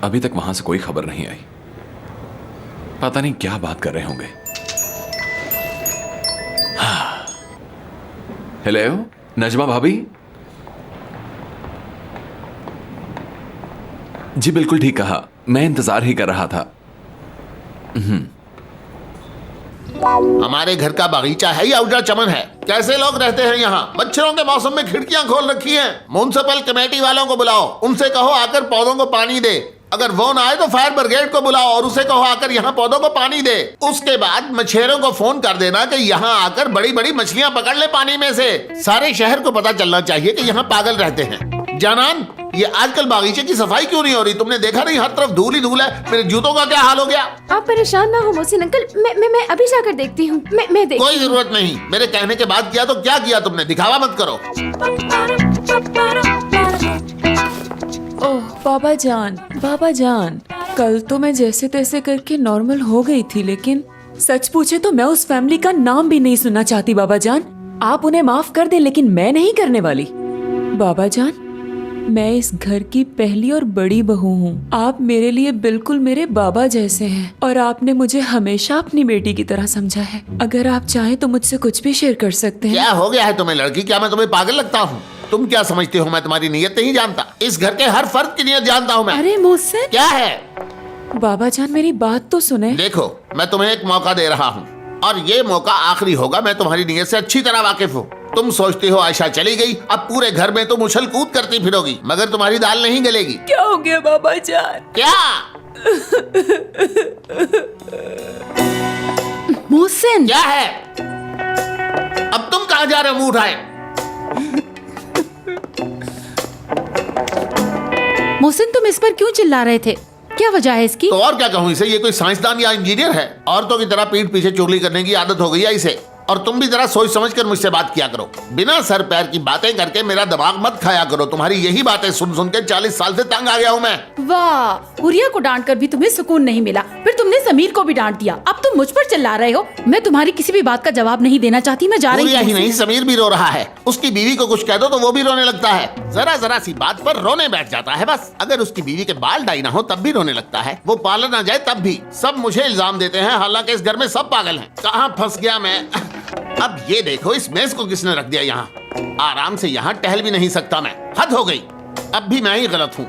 अभी तक वहां से कोई खबर नहीं आई। पता नहीं क्या बात कर रहे होंगे। हेलो नजमा भाभी। जी बिल्कुल ठीक कहा, मैं इंतजार ही कर रहा था। हमारे घर का बगीचा है या उजड़ा चमन है? कैसे लोग रहते हैं यहाँ? मच्छरों के मौसम में खिड़कियां खोल रखी हैं। म्युनिसिपल कमेटी वालों को बुलाओ, उनसे कहो आकर पौधों को पानी दे। अगर वो ना आए तो फायर ब्रिगेड को बुलाओ और उसे कहो आकर यहाँ पौधों को पानी दे। उसके बाद मछेरों को फोन कर देना कि यहाँ आकर बड़ी बड़ी मछलियाँ पकड़ ले पानी में से। सारे शहर को पता चलना चाहिए कि यहाँ पागल रहते हैं। जानान, ये आजकल बागीचे की सफाई क्यों नहीं हो रही? तुमने देखा नहीं, हर तरफ धूल ही धूल है। मेरे जूतों का क्या हाल हो गया? आप परेशान ना हो मोहसिन अंकल, मैं अभी जाकर देखती हूँ। मैं देखती कोई जरूरत नहीं, मेरे कहने के बाद किया तो क्या किया तुमने? दिखावा मत करो। ओह बाबा जान, कल तो मैं जैसे तैसे करके नॉर्मल हो गई थी, लेकिन सच पूछे तो मैं उस फैमिली का नाम भी नहीं सुनना चाहती। बाबा जान, आप उन्हें माफ कर दें, लेकिन मैं नहीं करने वाली। बाबा जान, मैं इस घर की पहली और बड़ी बहू हूँ। आप मेरे लिए बिल्कुल मेरे बाबा जैसे हैं और आपने मुझे हमेशा अपनी बेटी की तरह समझा है। अगर आप चाहें तो मुझसे कुछ भी शेयर कर सकते हैं। क्या हो गया है तुम्हें लड़की? क्या मैं तुम्हें पागल लगता हूँ? तुम क्या समझते हो मैं तुम्हारी नीयत नहीं जानता? इस घर के हर फर्द की नीयत जानता हूँ मैं। अरे मोहसिन, क्या है? बाबा जान मेरी बात तो सुने। देखो, मैं तुम्हें एक मौका दे रहा हूँ और ये मौका आखिरी होगा। मैं तुम्हारी नीयत से अच्छी तरह वाकिफ हूँ। तुम सोचती हो आयशा चली गई, अब पूरे घर में तुम उछल कूद करती फिरोगी, मगर तुम्हारी दाल नहीं गलेगी। क्या हो गया बाबा जान? क्या? मोहसिन, क्या है? अब तुम कहाँ जा रहे हो मुंह उठाए? मोहसिन, तुम इस पर क्यों चिल्ला रहे थे? क्या वजह है इसकी? तो और क्या कहूँ इसे? ये कोई साइंसदान या इंजीनियर है? औरतों की तरह पीठ पीछे चुगली करने की आदत हो गई है इसे। और तुम भी जरा सोच समझ कर मुझसे बात किया करो। बिना सर पैर की बातें करके मेरा दिमाग मत खाया करो। तुम्हारी यही बातें सुन सुन के 40 साल से तंग आ गया हूँ मैं। वाह, हुरिया को डांट कर भी तुम्हें सुकून नहीं मिला, फिर तुमने समीर को भी डांट दिया। अब तुम मुझ पर चिल्ला रहे हो। मैं तुम्हारी किसी भी बात का जवाब नहीं देना चाहती। मैं जा रही हुरिया ही हूँ। नहीं, समीर भी रो रहा है। उसकी बीवी को कुछ कह दो तो वो भी रोने लगता है। जरा जरा सी बात पर रोने बैठ जाता है बस। अगर उसकी बीवी के बाल डाई ना हो तब भी रोने लगता है। वो पार्लर ना जाए तब भी। सब मुझे इल्जाम देते हैं, हालांकि इस घर में सब पागल हैं। कहाँ फंस गया मैं? अब ये देखो, इस मेज को किसने रख दिया यहाँ? आराम से यहाँ टहल भी नहीं सकता मैं। हद हो गई। अब भी मैं ही गलत हूँ।